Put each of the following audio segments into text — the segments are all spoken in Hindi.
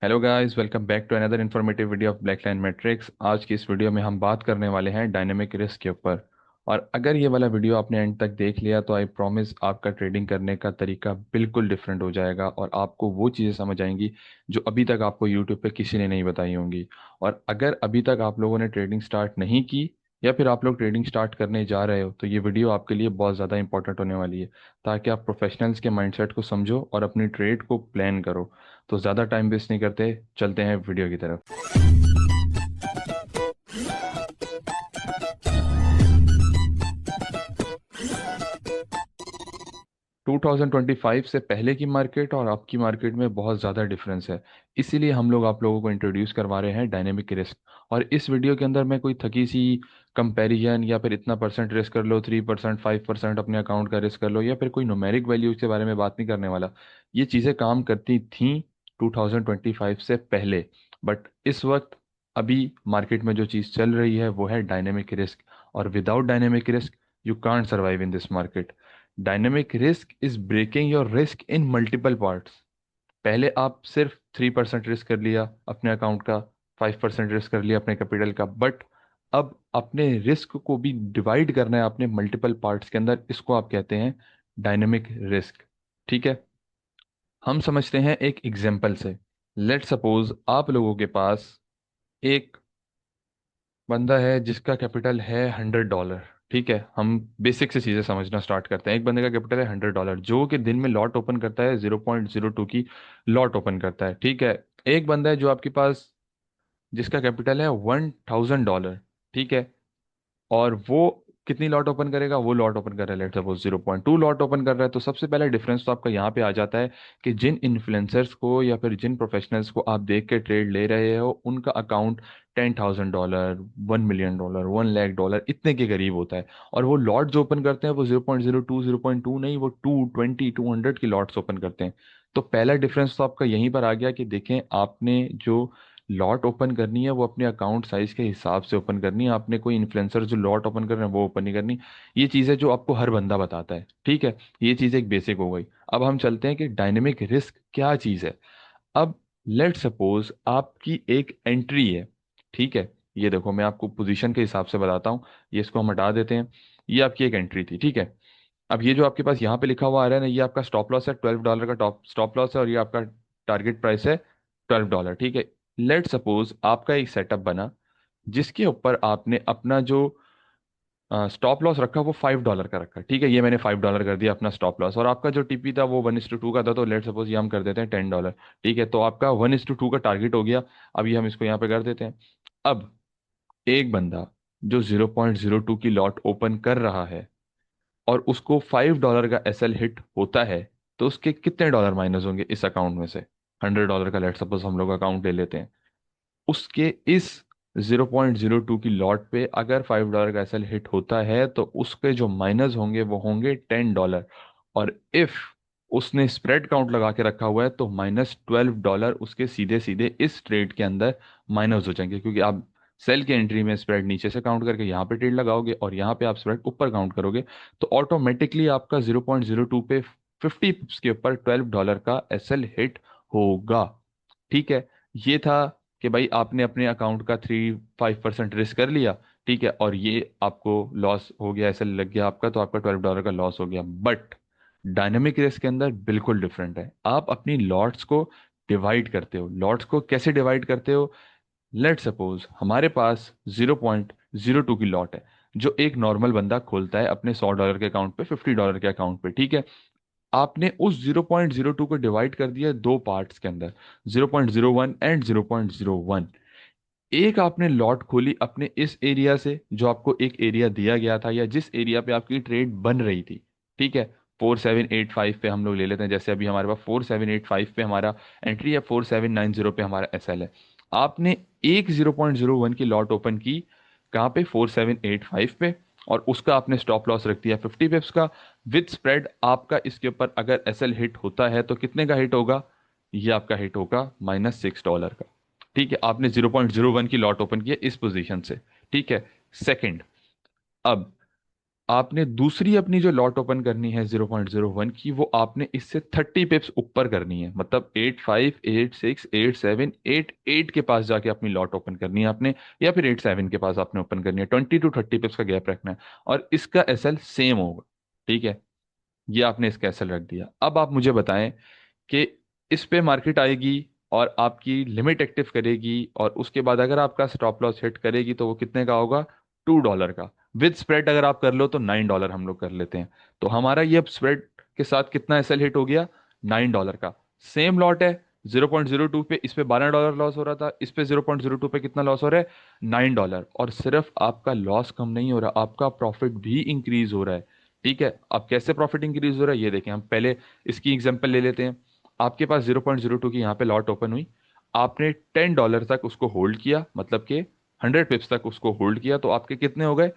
Hello guys, welcome back to another informative video of black line matrix. आज की इस वीडियो में हम बात करने वाले हैं डायनेमिक रिस्क के ऊपर। और अगर ये वाला वीडियो आपने एंड तक देख लिया तो आई प्रॉमिस आपका ट्रेडिंग करने का तरीका बिल्कुल डिफरेंट हो जाएगा और आपको वो चीज़ें समझ आएंगी जो अभी तक आपको यूट्यूब पे किसी ने नहीं बताई होंगी। और अगर अभी तक आप लोगों ने ट्रेडिंग स्टार्ट नहीं की या फिर आप लोग ट्रेडिंग स्टार्ट करने जा रहे हो तो ये वीडियो आपके लिए बहुत ज़्यादा इंपॉर्टेंट होने वाली है, ताकि आप प्रोफेशनल्स के माइंडसेट को समझो और अपनी ट्रेड को प्लान करो। तो ज़्यादा टाइम वेस्ट नहीं करते, चलते हैं वीडियो की तरफ। 2025 से पहले की मार्केट और अब की मार्केट में बहुत ज़्यादा डिफरेंस है। इसीलिए हम लोग आप लोगों को इंट्रोड्यूस करवा रहे हैं डायनेमिक रिस्क। और इस वीडियो के अंदर मैं कोई थकी सी कंपैरिजन या फिर इतना परसेंट रिस्क कर लो, 3%, 5% अपने अकाउंट का रिस्क कर लो, या फिर कोई न्यूमेरिक वैल्यूज के बारे में बात नहीं करने वाला। ये चीज़ें काम करती थी 2025 से पहले, बट इस वक्त अभी मार्केट में जो चीज़ चल रही है वो है डायनेमिक रिस्क। और without dynamic risk you can't survive in this market. Dynamic risk is breaking your risk in multiple parts. पहले आप सिर्फ 3% रिस्क कर लिया अपने अकाउंट का, 5% रिस्क कर लिया अपने कैपिटल का, बट अब अपने रिस्क को भी डिवाइड करना है अपने मल्टीपल पार्ट्स के अंदर। इसको आप कहते हैं डायनेमिक रिस्क। ठीक है, हम समझते हैं एक एग्जाम्पल से। लेट सपोज आप लोगों के पास एक बंदा है जिसका कैपिटल है $100। ठीक है, हम बेसिक से चीज़ें समझना स्टार्ट करते हैं। एक बंदे का कैपिटल है $100 जो कि दिन में लॉट ओपन करता है, 0.02 की लॉट ओपन करता है। ठीक है, एक बंदा है जो आपके पास जिसका कैपिटल है $1000। ठीक है, और वो कितनी लॉट ओपन करेगा? वो लॉट ओपन कर रहा है लेट सपोज 0.2 लॉट ओपन कर रहा है। तो सबसे पहला डिफरेंस तो आपका यहाँ पे आ जाता है कि जिन इन्फ्लुएंसर्स को या फिर जिन प्रोफेशनल्स को आप देख के ट्रेड ले रहे हो उनका अकाउंट $10,000, $1 मिलियन, $1 लाख इतने के करीब होता है। और वो लॉट जो ओपन करते हैं वो 0.02, 0.2 नहीं, वो 220, 200 की लॉट्स ओपन करते हैं। तो पहला डिफरेंस तो आपका यहीं पर आ गया कि देखें, आपने जो लॉट ओपन करनी है वो अपने अकाउंट साइज के हिसाब से ओपन करनी है। आपने कोई इन्फ्लुएंसर जो लॉट ओपन कर रहे हैं वो ओपन नहीं करनी। ये चीज़ है जो आपको हर बंदा बताता है। ठीक है, ये चीज़ एक बेसिक हो गई। अब हम चलते हैं कि डायनेमिक रिस्क क्या चीज़ है। अब लेट सपोज आपकी एक एंट्री है। ठीक है, ये देखो मैं आपको पोजीशन के हिसाब से बताता हूँ। ये इसको हम हटा देते हैं। ये आपकी एक एंट्री थी। ठीक है, अब ये जो आपके पास यहाँ पे लिखा हुआ आ रहा है ना, ये आपका स्टॉप लॉस है, $12 का टॉप स्टॉप लॉस है, और ये आपका टारगेट प्राइस है $12। ठीक है, लेट सपोज आपका एक सेटअप बना जिसके ऊपर आपने अपना जो स्टॉप लॉस रखा वो $5 का रखा। ठीक है, ये मैंने $5 कर दिया अपना स्टॉप लॉस, और आपका जो टीपी था वो 1:2 का था, तो लेट सपोज ये हम कर देते हैं $10। ठीक है, तो आपका 1:2 का टारगेट हो गया। अब ये हम इसको यहाँ पे कर देते हैं। अब एक बंदा जो 0.02 की लॉट ओपन कर रहा है और उसको $5 का एसएल हिट होता है, तो उसके कितने डॉलर माइनस होंगे इस अकाउंट में से? $100 का लेट सपोज हम लोग अकाउंट ले लेते हैं। उसके इस 0.02 की लॉट पे अगर $5 का एसएल हिट होता है तो उसके जो माइनस होंगे वो होंगे $10। और इफ उसने स्प्रेड काउंट लगा के रखा हुआ है तो -$12 उसके सीधे सीधे इस ट्रेड के अंदर माइनस हो जाएंगे, क्योंकि आप सेल की एंट्री में स्प्रेड नीचे से काउंट करके यहाँ पे ट्रेड लगाओगे और यहाँ पे आप स्प्रेड ऊपर काउंट करोगे। तो ऑटोमेटिकली आपका 0.02 पे 50 पिप्स के ऊपर $12 का एसएल हिट होगा। ठीक है, ये था कि भाई आपने अपने अकाउंट का 3-5% रिस्क कर लिया। ठीक है, और ये आपको लॉस हो गया, ऐसा लग गया आपका, तो आपका $12 का लॉस हो गया। बट डायनेमिक रिस्क के अंदर बिल्कुल डिफरेंट है। आप अपनी लॉट्स को डिवाइड करते हो। लॉट्स को कैसे डिवाइड करते हो? लेट सपोज हमारे पास 0.02 की लॉट है जो एक नॉर्मल बंदा खोलता है अपने $100 के अकाउंट पे, $50 के अकाउंट पे। ठीक है, आपने उस 0.02 को डिवाइड कर दिया दो पार्ट्स के अंदर, 0.01 एंड 0.01। एक आपने लॉट खोली अपने इस एरिया से जो आपको एक एरिया दिया गया था या जिस एरिया पे आपकी ट्रेड बन रही थी। ठीक है, 4785 पे हम लोग ले लेते हैं, जैसे अभी हमारे पास 4785 पे हमारा एंट्री है, 4790 पे हमारा एसएल है। आपने एक 0.01 की लॉट ओपन की कहाँ पे? 4785 पे, और उसका आपने स्टॉप लॉस रख दिया 50 पिप्स का विद स्प्रेड। आपका इसके ऊपर अगर एसएल हिट होता है तो कितने का हिट होगा? ये आपका हिट होगा -$6 का। ठीक है, आपने 0.01 की लॉट ओपन किया इस पोजीशन से। ठीक है, सेकंड। अब आपने दूसरी अपनी जो लॉट ओपन करनी है 0.01 की, वो आपने इससे 30 पिप्स ऊपर करनी है, मतलब 85, 86, 87, 88 के पास जाके अपनी लॉट ओपन करनी है आपने, या फिर 87 के पास आपने ओपन करनी है। 20 to 30 पिप्स का गैप रखना है, और इसका एसएल सेम होगा। ठीक है, ये आपने इसका एसएल रख दिया। अब आप मुझे बताएं कि इस पे मार्केट आएगी और आपकी लिमिट एक्टिव करेगी, और उसके बाद अगर आपका स्टॉप लॉस हिट करेगी तो वो कितने का होगा? $2 का। विद स्प्रेड अगर आप कर लो तो $9 हम लोग कर लेते हैं। तो हमारा ये स्प्रेड के साथ कितना एसएल हिट हो गया? $9 का। सेम लॉट है 0.02 पे, इस पे $12 लॉस हो रहा था, इस पे 0.02 पे कितना लॉस हो रहा है? $9। और सिर्फ आपका लॉस कम नहीं हो रहा, आपका प्रॉफिट भी इंक्रीज हो रहा है। ठीक है, अब कैसे प्रॉफिट इंक्रीज हो रहा है ये देखें। हम पहले इसकी एग्जांपल ले लेते हैं। आपके पास 0.02 की यहाँ पे लॉट ओपन हुई, आपने $10 तक उसको होल्ड किया, मतलब कि 100 पिप्स तक उसको होल्ड किया, तो आपके कितने हो गए?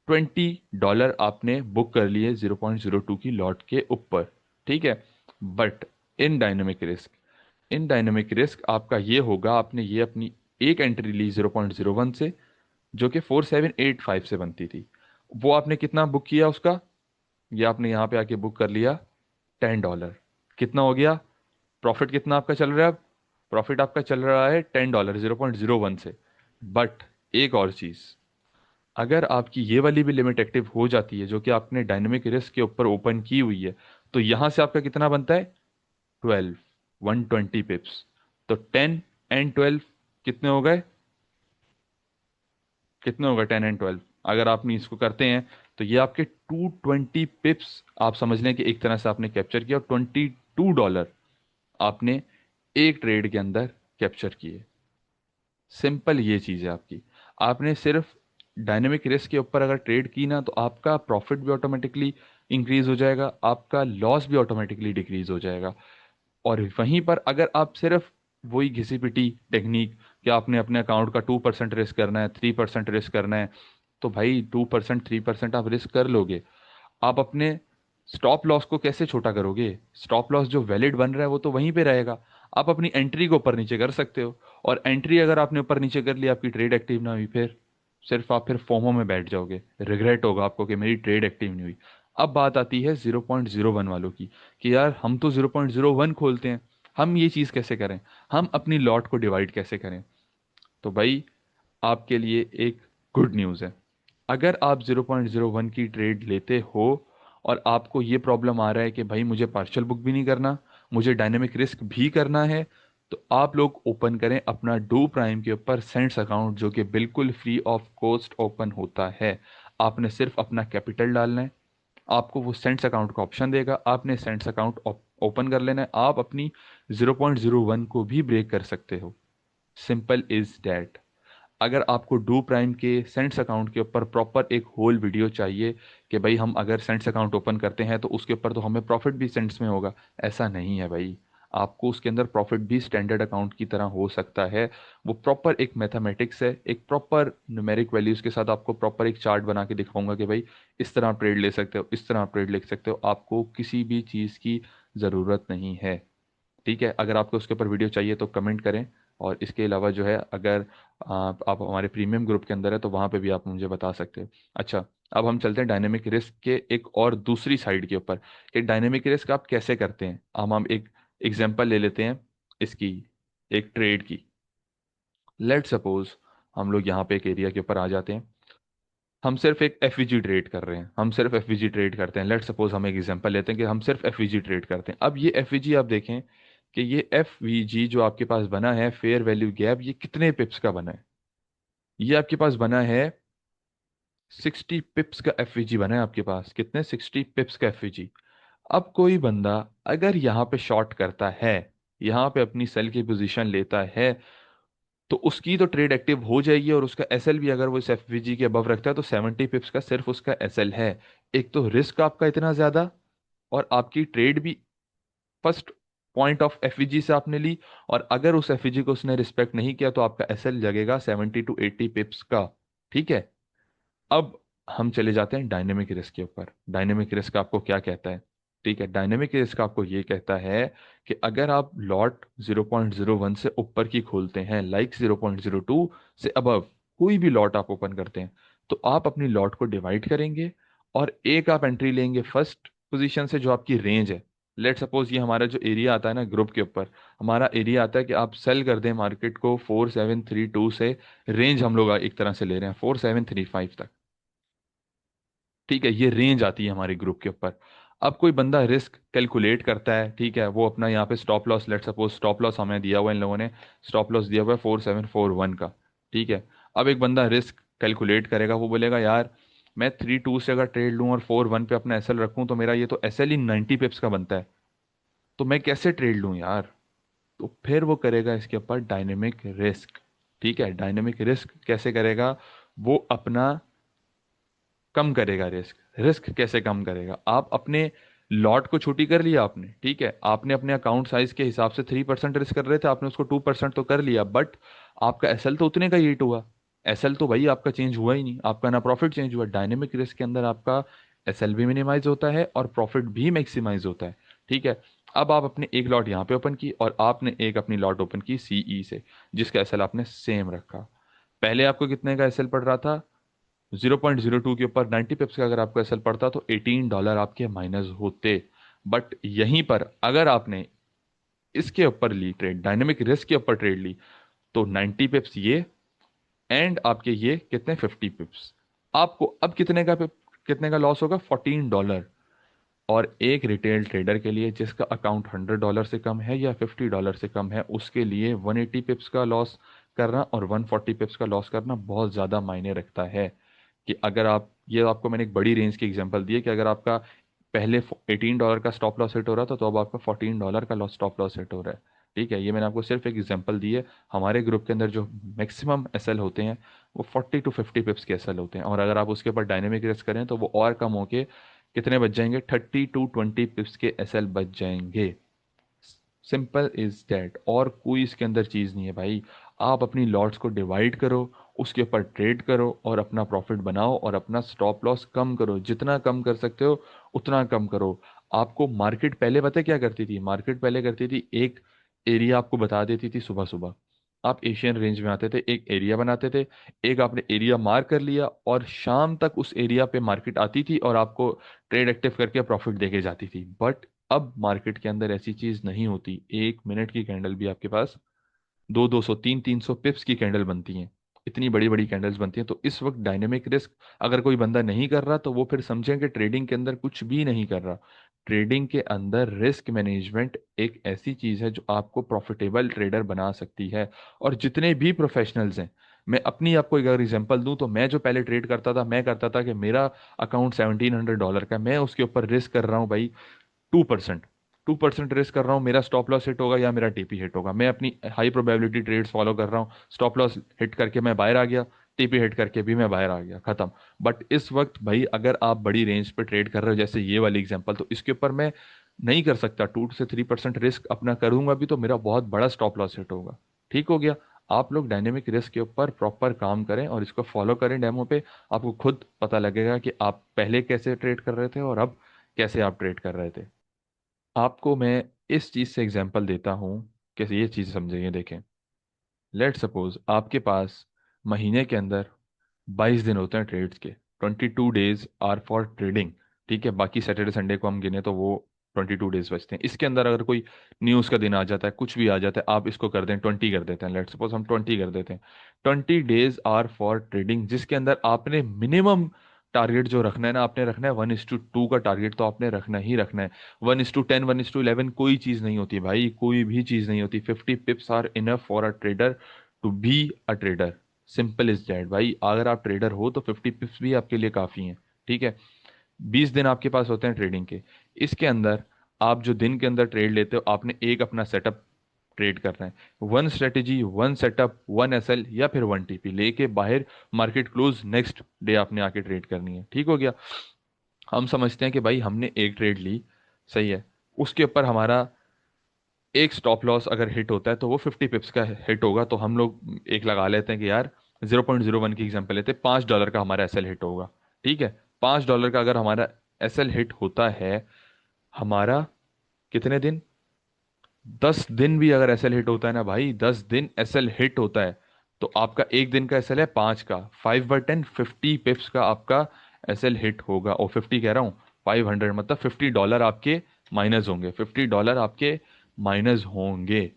$20 आपने बुक कर लिए 0.02 की लॉट के ऊपर। ठीक है, बट इन डायनेमिक रिस्क आपका ये होगा, आपने ये अपनी एक एंट्री ली 0.01 से, जो कि 4785 से बनती थी। वो आपने कितना बुक किया उसका? ये आपने यहाँ पे आके बुक कर लिया $10। कितना हो गया? प्रॉफिट कितना आपका चल रहा है अब? प्रॉफिट आपका चल रहा है $10 0.01 से। बट एक और चीज, अगर आपकी ये वाली भी लिमिट एक्टिव हो जाती है जो कि आपने डायनेमिक रिस्क के ऊपर ओपन की हुई है, तो यहां से आपका कितना बनता है? 12, 120 पिप्स। तो 10 और 12 कितने हो गए? कितने हो गए 10 और 12? अगर आप इसको करते हैं तो ये आपके 220 पिप्स आप समझ लें कि एक तरह से आपने कैप्चर किया, और $22 आपने एक ट्रेड के अंदर कैप्चर किए। सिंपल ये चीज़ है आपकी। आपने सिर्फ डायनेमिक रिस्क के ऊपर अगर ट्रेड की ना, तो आपका प्रॉफिट भी ऑटोमेटिकली इंक्रीज हो जाएगा, आपका लॉस भी ऑटोमेटिकली डिक्रीज हो जाएगा। और वहीं पर अगर आप सिर्फ वही घिसी पिटी टेक्निक कि आपने अपने अकाउंट का 2% रिस्क करना है, 3% रिस्क करना है, तो भाई 2% 3% आप रिस्क कर लोगे, आप अपने स्टॉप लॉस को कैसे छोटा करोगे? स्टॉप लॉस जो वैलिड बन रहा है वो तो वहीं पे रहेगा। आप अपनी एंट्री को ऊपर नीचे कर सकते हो, और एंट्री अगर आपने ऊपर नीचे कर ली, आपकी ट्रेड एक्टिव ना हुई, फिर सिर्फ आप फिर फोमो में बैठ जाओगे, रिग्रेट होगा आपको कि मेरी ट्रेड एक्टिव नहीं हुई। अब बात आती है 0.01 वालों की, कि यार हम तो 0.01 खोलते हैं, हम ये चीज़ कैसे करें, हम अपनी लॉट को डिवाइड कैसे करें? तो भाई आपके लिए एक गुड न्यूज़ है। अगर आप 0.01 की ट्रेड लेते हो और आपको ये प्रॉब्लम आ रहा है कि भाई मुझे पार्शियल बुक भी नहीं करना, मुझे डायनेमिक रिस्क भी करना है, तो आप लोग ओपन करें अपना डू प्राइम के ऊपर सेंट्स अकाउंट, जो कि बिल्कुल फ्री ऑफ कॉस्ट ओपन होता है। आपने सिर्फ अपना कैपिटल डालना है, आपको वो सेंट्स अकाउंट का ऑप्शन देगा, आपने सेंट्स अकाउंट ओपन कर लेना है, आप अपनी 0.01 को भी ब्रेक कर सकते हो। Simple is that. अगर आपको डू प्राइम के सेंट्स अकाउंट के ऊपर प्रॉपर एक होल वीडियो चाहिए कि भाई हम अगर सेंट्स अकाउंट ओपन करते हैं तो उसके ऊपर तो हमें प्रॉफिट भी सेंट्स में होगा, ऐसा नहीं है भाई। आपको उसके अंदर प्रॉफिट भी स्टैंडर्ड अकाउंट की तरह हो सकता है। वो प्रॉपर एक मैथमेटिक्स है, एक प्रॉपर न्यूमेरिक वैल्यूज के साथ आपको प्रॉपर एक चार्ट बना के दिखाऊंगा कि भाई इस तरह आप ट्रेड ले सकते हो, इस तरह आप ट्रेड ले सकते हो, आपको किसी भी चीज़ की ज़रूरत नहीं है। ठीक है, अगर आपको उसके ऊपर वीडियो चाहिए तो कमेंट करें। और इसके अलावा जो है, अगर आप हमारे प्रीमियम ग्रुप के अंदर है तो वहाँ पे भी आप मुझे बता सकते हैं। अच्छा, अब हम चलते हैं डायनेमिक रिस्क के एक और दूसरी साइड के ऊपर, कि डायनेमिक रिस्क आप कैसे करते हैं। हम एक एग्जांपल ले लेते हैं इसकी, एक ट्रेड की। लेट सपोज हम लोग यहाँ पे एक एरिया के ऊपर आ जाते हैं, हम सिर्फ एक एफवीजी ट्रेड कर रहे हैं, हम सिर्फ एफवीजी ट्रेड करते हैं। लेट सपोज हम एक एग्जांपल लेते हैं कि हम सिर्फ एफवीजी ट्रेड करते हैं। अब ये एफवीजी आप देखें कि ये एफवीजी जो आपके पास बना है फेयर वैल्यू गैप, ये कितने पिप्स का बना है? ये आपके पास बना है 60 पिप्स का एफवीजी बना है आपके पास। कितने? 60 पिप्स का एफवीजी। अब कोई बंदा अगर यहाँ पे शॉर्ट करता है, यहाँ पे अपनी सेल की पोजीशन लेता है, तो उसकी तो ट्रेड एक्टिव हो जाएगी, और उसका एसएल भी अगर वो इस एफवीजी के अबव रखता है तो 70 पिप्स का सिर्फ उसका एसएल है। एक तो रिस्क आपका इतना ज्यादा, और आपकी ट्रेड भी फर्स्ट पॉइंट ऑफ एफवीजी से आपने ली, और अगर उस एफवीजी को उसने रिस्पेक्ट नहीं किया तो आपका एसएल लगेगा 70 to 80 पिप्स का। ठीक है, अब हम चले जाते हैं डायनेमिक रिस्क के ऊपर। डायनेमिक रिस्क आपको क्या कहता है? ठीक है, डायनेमिक रिस्क आपको ये कहता है कि अगर आप लॉट 0.01 से ऊपर की खोलते हैं, लाइक 0.02 से अबव, कोई भी लॉट आप ओपन करते हैं, तो आप अपनी लॉट को डिवाइड करेंगे, और एक आप एंट्री लेंगे फर्स्ट पोजीशन से जो आपकी रेंज है। लेट सपोज ये हमारा जो एरिया आता है ना ग्रुप के ऊपर, हमारा एरिया आता है कि आप सेल कर दें मार्केट को 4732 से, रेंज हम लोग एक तरह से ले रहे हैं 4735 तक। ठीक है, ये रेंज आती है हमारे ग्रुप के ऊपर। अब कोई बंदा रिस्क कैलकुलेट करता है, ठीक है, वो अपना यहाँ पे stop loss, let suppose stop loss हमें दिया हुआ है, इन लोगों ने स्टॉप लॉस दिया हुआ है 4741 का। ठीक है, अब एक बंदा रिस्क कैलकुलेट करेगा, वो बोलेगा यार मैं 32 से अगर ट्रेड लूँ और 41 पे अपना एसएल रखूँ तो मेरा ये तो एसएल ही 90 पिप्स का बनता है, तो मैं कैसे ट्रेड लूँ यार। तो फिर वो करेगा इसके ऊपर डायनेमिक रिस्क। ठीक है, डायनेमिक रिस्क कैसे करेगा, वो अपना कम करेगा रिस्क। रिस्क कैसे कम करेगा, आप अपने लॉट को छोटी कर लिया आपने, ठीक है, आपने अपने अकाउंट साइज के हिसाब से 3% रिस्क कर रहे थे, आपने उसको 2% तो कर लिया, बट आपका एसएल तो उतने का ही हिट हुआ। एसएल तो भाई आपका चेंज हुआ ही नहीं, आपका ना प्रॉफिट चेंज हुआ। डायनेमिक रिस्क के अंदर आपका एसएल भी मिनिमाइज होता है और प्रॉफिट भी मैक्सिमाइज होता है। ठीक है, अब आप अपने एक लॉट यहाँ पे ओपन की और आपने एक अपनी लॉट ओपन की सीई से, जिसका एसएल आपने सेम रखा। पहले आपको कितने का एसएल पड़ रहा था, 0.02 के ऊपर 90 पिप्स का अगर आपको एसएल पड़ता तो $18 आपके माइनस होते। बट यहीं पर अगर आपने इसके ऊपर ली ट्रेड, डायनेमिक रिस्क के ऊपर ट्रेड ली, तो 90 पिप्स ये, एंड आपके ये कितने 50 पिप्स, आपको अब कितने का लॉस होगा, $14। और एक रिटेल ट्रेडर के लिए जिसका अकाउंट $100 से कम है या $50 से कम है, उसके लिए 180 पिप्स का लॉस करना और 140 पिप्स का लॉस करना बहुत ज़्यादा मायने रखता है। कि अगर आप, ये आपको मैंने एक बड़ी रेंज की एग्जांपल दी है कि अगर आपका पहले $18 का स्टॉप लॉस हिट हो रहा था, तो अब आपका $14 का लॉस स्टॉप लॉस हिट हो रहा है। ठीक है, ये मैंने आपको सिर्फ एक एग्जांपल दी है। हमारे ग्रुप के अंदर जो मैक्सिमम एसएल होते हैं वो 40 to 50 पिप्स के एसएल होते हैं, और अगर आप उसके ऊपर डायनेमिक रिस्क करें तो वो और कम होके कितने बच जाएंगे, 30 to 20 पिप्स के एसएल बच जाएंगे। सिंपल इज दैट, और कोई इसके अंदर चीज़ नहीं है भाई। आप अपनी लॉट्स को डिवाइड करो, उसके ऊपर ट्रेड करो और अपना प्रॉफिट बनाओ और अपना स्टॉप लॉस कम करो, जितना कम कर सकते हो उतना कम करो। आपको मार्केट पहले पता है क्या करती थी, मार्केट पहले करती थी एक एरिया आपको बता देती थी सुबह सुबह, आप एशियन रेंज में आते थे, एक एरिया बनाते थे, एक आपने एरिया मार्क कर लिया और शाम तक उस एरिया पे मार्केट आती थी और आपको ट्रेड एक्टिव करके प्रॉफिट देके जाती थी। बट अब मार्केट के अंदर ऐसी चीज नहीं होती, 1 मिनट की कैंडल भी आपके पास 200 200 300 पिप्स की कैंडल बनती हैं, इतनी बड़ी बड़ी कैंडल्स बनती हैं। तो इस वक्त डायनेमिक रिस्क अगर कोई बंदा नहीं कर रहा तो वो फिर समझें कि ट्रेडिंग के अंदर कुछ भी नहीं कर रहा। ट्रेडिंग के अंदर रिस्क मैनेजमेंट एक ऐसी चीज है जो आपको प्रॉफिटेबल ट्रेडर बना सकती है। और जितने भी प्रोफेशनल्स हैं, मैं अपनी आपको एक अगर एग्जांपल दूं तो मैं जो पहले ट्रेड करता था, मैं करता था कि मेरा अकाउंट $1700 का है, मैं उसके ऊपर रिस्क कर रहा हूँ भाई 2%। 2% रिस्क कर रहा हूँ, मेरा स्टॉप लॉस हिट होगा या मेरा टीपी हिट होगा, मैं अपनी हाई प्रोबेबिलिटी ट्रेड्स फॉलो कर रहा हूँ, स्टॉप लॉस हिट करके मैं बाहर आ गया, टीपी हिट करके भी मैं बाहर आ गया, खत्म। बट इस वक्त भाई अगर आप बड़ी रेंज पे ट्रेड कर रहे हो जैसे ये वाली एग्जांपल, तो इसके ऊपर मैं नहीं कर सकता, 2 से 3% रिस्क अपना करूंगा भी तो मेरा बहुत बड़ा स्टॉप लॉस हिट होगा। ठीक हो गया। आप लोग डायनेमिक रिस्क के ऊपर प्रॉपर काम करें और इसको फॉलो करें डेमो पे, आपको खुद पता लगेगा कि आप पहले कैसे ट्रेड कर रहे थे और अब कैसे आप ट्रेड कर रहे थे। आपको मैं इस चीज़ से एग्जांपल देता हूँ, कैसे ये चीज़ समझेंगे, देखें। लेट सपोज आपके पास महीने के अंदर 22 दिन होते हैं ट्रेड्स के, 22 डेज आर फॉर ट्रेडिंग। ठीक है, बाकी सैटरडे संडे को हम गिने तो वो 22 डेज बचते हैं। इसके अंदर अगर कोई न्यूज़ का दिन आ जाता है, कुछ भी आ जाता है, आप इसको कर दें 20 कर देते हैं, लेट सपोज हम 20 कर देते हैं। 20 डेज आर फॉर ट्रेडिंग, जिसके अंदर आपने मिनिमम टारगेट जो रखना है ना, आपने रखना है 1:2 का टारगेट, तो आपने रखना ही रखना है। 1:10 1:11 कोई चीज़ नहीं होती भाई, कोई भी चीज़ नहीं होती। 50 pips are enough for a trader to be a trader. Simple is that भाई, अगर आप ट्रेडर हो तो 50 पिप्स भी आपके लिए काफ़ी हैं। ठीक है, 20 दिन आपके पास होते हैं ट्रेडिंग के। इसके अंदर आप जो दिन के अंदर ट्रेड लेते हो, आपने एक अपना सेटअप ट्रेड करना है, one strategy, one setup, one SL या फिर वन टीपी लेके बाहर मार्केट क्लोज नेक्स्ट डे आपने आके ट्रेड करनी है। ठीक हो गया। हम समझते हैं कि भाई हमने एक ट्रेड ली, सही है, उसके ऊपर हमारा एक स्टॉप लॉस अगर हिट होता है तो वो 50 पिप्स का हिट होगा, तो हम लोग एक लगा लेते हैं कि यार 0.01 की एग्जांपल लेते हैं, $5 का हमारा एसएल हिट होगा। ठीक है, $5 का अगर हमारा एसएल हिट होता है, हमारा कितने दिन, 10 दिन भी अगर एसएल हिट होता है ना भाई, 10 दिन एसएल हिट होता है, तो आपका एक दिन का एसएल है 5 का, 5/10 50 पिप्स का आपका एस एल हिट होगा, और 50 कह रहा हूँ, 500 मतलब $50 आपके माइनस होंगे, $50 आपके माइनस होंगे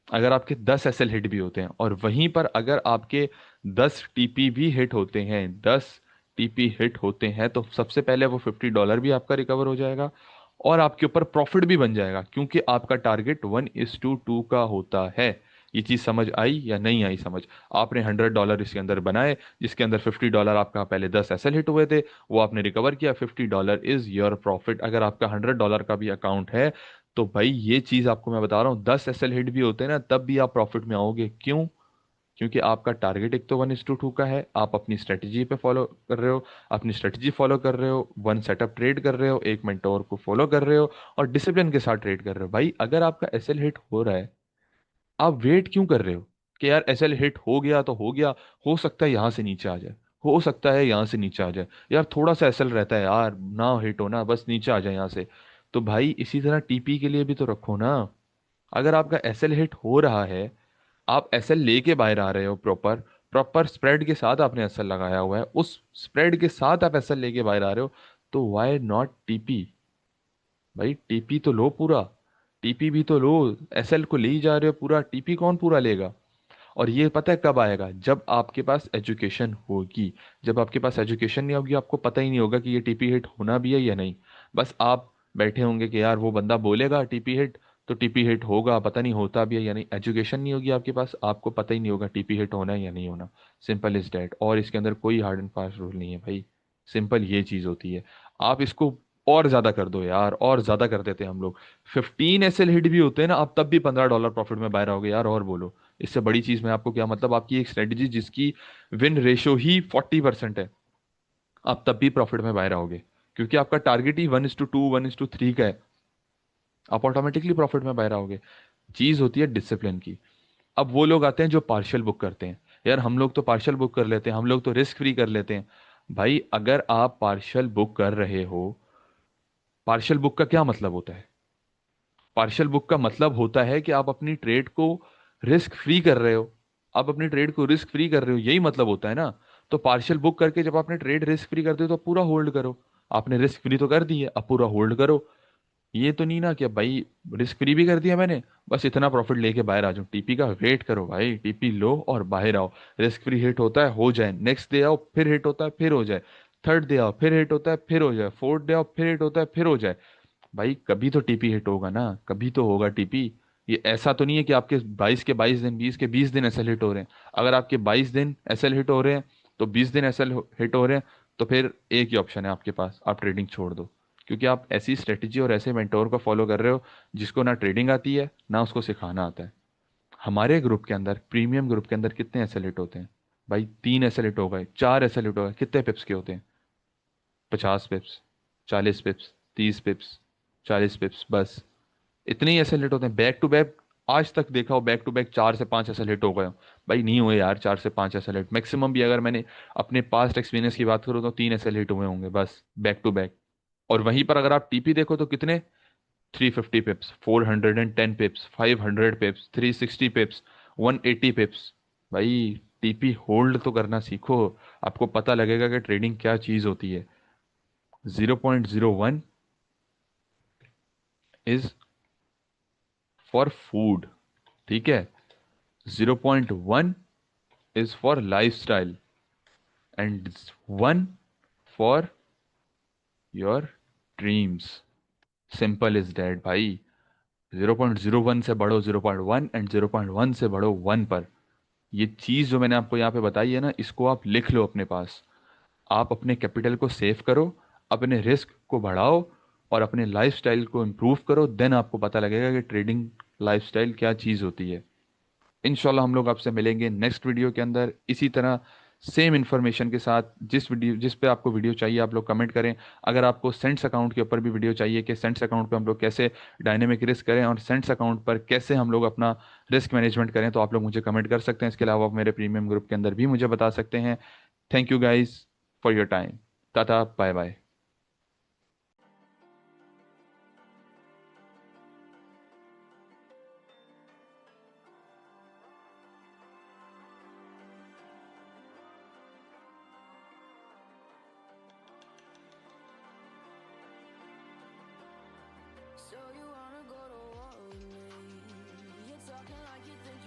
अगर आपके 10 एस एल हिट भी होते हैं। और वहीं पर अगर आपके 10 टीपी भी हिट होते हैं, 10 टीपी हिट होते हैं, तो सबसे पहले वो $50 भी आपका रिकवर हो जाएगा, और आपके ऊपर प्रॉफिट भी बन जाएगा, क्योंकि आपका टारगेट 1:2 का होता है। ये चीज समझ आई या नहीं आई समझ? आपने $100 इसके अंदर बनाए, जिसके अंदर $50 आपका पहले 10 एसएल हिट हुए थे, वो आपने रिकवर किया, $50 इज योर प्रॉफिट। अगर आपका $100 का भी अकाउंट है, तो भाई ये चीज आपको मैं बता रहा हूँ, 10 एसएल हिट भी होते हैं ना, तब भी आप प्रॉफिट में आओगे। क्यों? क्योंकि आपका टारगेट एक तो 1:2 का है, आप अपनी स्ट्रेटजी पे फॉलो कर रहे हो, अपनी स्ट्रेटजी फॉलो कर रहे हो, वन सेटअप ट्रेड कर रहे हो, एक मेंटोर को फॉलो कर रहे हो, और डिसिप्लिन के साथ ट्रेड कर रहे हो। भाई अगर आपका एसएल हिट हो रहा है, आप वेट क्यों कर रहे हो कि यार एसएल हिट हो गया तो हो गया, हो सकता है यहां से नीचे आ जाए, हो सकता है यहां से नीचे आ जाए, यार थोड़ा सा एसएल रहता है यार, ना हिट हो ना, बस नीचे आ जाए यहां से। तो भाई इसी तरह टीपी के लिए भी तो रखो ना। अगर आपका एसएल हिट हो रहा है, आप एसएल लेके बाहर आ रहे हो, प्रॉपर प्रॉपर स्प्रेड के साथ आपने एसएल लगाया हुआ है, उस स्प्रेड के साथ आप एसएल लेके बाहर आ रहे हो, तो वाई नॉट टीपी? भाई टीपी तो लो पूरा, टीपी भी तो लो। एसएल को ले ही जा रहे हो पूरा, टीपी कौन पूरा लेगा? और ये पता है कब आएगा? जब आपके पास एजुकेशन होगी। जब आपके पास एजुकेशन नहीं होगी, आपको पता ही नहीं होगा कि ये टीपी हिट होना भी है या नहीं। बस आप बैठे होंगे कि यार वो बंदा बोलेगा टीपी हिट, तो टीपी हिट होगा, पता नहीं होता भी है या नहीं। एजुकेशन नहीं होगी आपके पास, आपको पता ही नहीं होगा टीपी हिट होना है या नहीं होना। Simple is that. और इसके अंदर कोई हार्ड एंड फास्ट रूल नहीं है भाई, सिंपल ये चीज होती है। आप इसको और ज्यादा कर दो यार, और ज्यादा कर देते हैं हम लोग। 15 एसएल हिट भी होते हैं ना, आप तब भी $15 प्रॉफिट में बाहर आओगे यार, और बोलो इससे बड़ी चीज मैं आपको क्या? मतलब आपकी एक स्ट्रेटजी जिसकी विन रेशियो ही 40% है, आप तब भी प्रॉफिट में बाहर आओगे, क्योंकि आपका टारगेट ही 1:2 1:3 का है, आप ऑटोमेटिकली प्रॉफिट में बाहर आओगे। चीज होती है डिसिप्लिन की। अब वो लोग आते हैं जो पार्शियल बुक करते हैं, यार हम लोग तो पार्शियल बुक कर लेते हैं, हम लोग तो रिस्क फ्री कर लेते हैं। भाई अगर आप पार्शियल बुक कर रहे हो, पार्शियल बुक का क्या मतलब होता है? पार्शियल बुक का मतलब होता है कि आप अपनी ट्रेड को रिस्क फ्री कर रहे हो। आप अपनी ट्रेड को रिस्क फ्री कर रहे हो, यही मतलब होता है ना। तो पार्शियल बुक करके जब आपने ट्रेड रिस्क फ्री करते हो, तो पूरा होल्ड करो। आपने रिस्क फ्री तो कर दी है, अब पूरा होल्ड करो। ये तो नहीं ना कि भाई रिस्क फ्री भी कर दिया मैंने, बस इतना प्रॉफिट लेके बाहर आ जाऊं। टीपी का वेट करो भाई, टीपी लो और बाहर आओ। रिस्क फ्री हिट होता है, हो जाए, नेक्स्ट डे आओ, फिर हिट होता है, फिर हो जाए, थर्ड डे आओ, फिर हिट होता है, फिर हो जाए, फोर्थ डे आओ, फिर हिट होता है, फिर हो जाए। भाई कभी तो टीपी हिट होगा ना, कभी तो होगा टीपी। ये ऐसा तो नहीं है कि आपके 22 के 22 दिन, 20 के 20 दिन एसएल हिट हो रहे हैं। अगर आपके 22 दिन एसएल हिट हो रहे हैं, तो 20 दिन एसएल हिट हो रहे हैं, तो फिर एक ही ऑप्शन है आपके पास, आप ट्रेडिंग छोड़ दो। क्योंकि आप ऐसी स्ट्रेटजी और ऐसे मेंटोर को फॉलो कर रहे हो जिसको ना ट्रेडिंग आती है, ना उसको सिखाना आता है। हमारे ग्रुप के अंदर, प्रीमियम ग्रुप के अंदर कितने एसएल हिट होते हैं? भाई 3 एसएल हिट हो गए, 4 एसएल हिट हो गए, कितने पिप्स के होते हैं? 50 पिप्स, 40 पिप्स, 30 पिप्स, 40 पिप्स, बस। इतने ही एसएल हिट होते हैं बैक टू बैक। आज तक देखा हो बैक टू बैक 4 से 5 एसएल हिट हो गए हो? भाई नहीं हुए यार 4 से 5 एसएल हिट, मैक्सिमम भी अगर मैंने अपने पास्ट एक्सपीरियंस की बात करूँ तो 3 एसएल हिट हुए होंगे बस, बैक टू बैक। और वहीं पर अगर आप टीपी देखो तो कितने, 350 पिप्स, 410 पिप्स, 500 पिप्स, 360 पिप्स, 180 पिप्स। भाई टीपी होल्ड तो करना सीखो, आपको पता लगेगा कि ट्रेडिंग क्या चीज होती है। 0.01 इज फॉर फूड, ठीक है? 0.1 is for life style, and 1 for your dreams. Simple is that भाई। 0.01 से बढ़ो 0.1, एंड 0.1 से बढ़ो 1 पर। ये चीज जो मैंने आपको यहाँ पे बताई है ना, इसको आप लिख लो अपने पास। आप अपने कैपिटल को सेव करो, अपने रिस्क को बढ़ाओ, और अपने लाइफस्टाइल को इम्प्रूव करो, देन आपको पता लगेगा कि ट्रेडिंग लाइफस्टाइल क्या चीज़ होती है। इंशाल्लाह हम लोग आपसे मिलेंगे नेक्स्ट वीडियो के अंदर, इसी तरह सेम इन्फॉर्मेशन के साथ। जिस पे आपको वीडियो चाहिए आप लोग कमेंट करें। अगर आपको सेंट्स अकाउंट के ऊपर भी वीडियो चाहिए कि सेंट्स अकाउंट पे हम लोग कैसे डायनेमिक रिस्क करें, और सेंट्स अकाउंट पर कैसे हम लोग अपना रिस्क मैनेजमेंट करें, तो आप लोग मुझे कमेंट कर सकते हैं। इसके अलावा आप मेरे प्रीमियम ग्रुप के अंदर भी मुझे बता सकते हैं। Thank you guys for your time. टाटा, बाय बाय। you think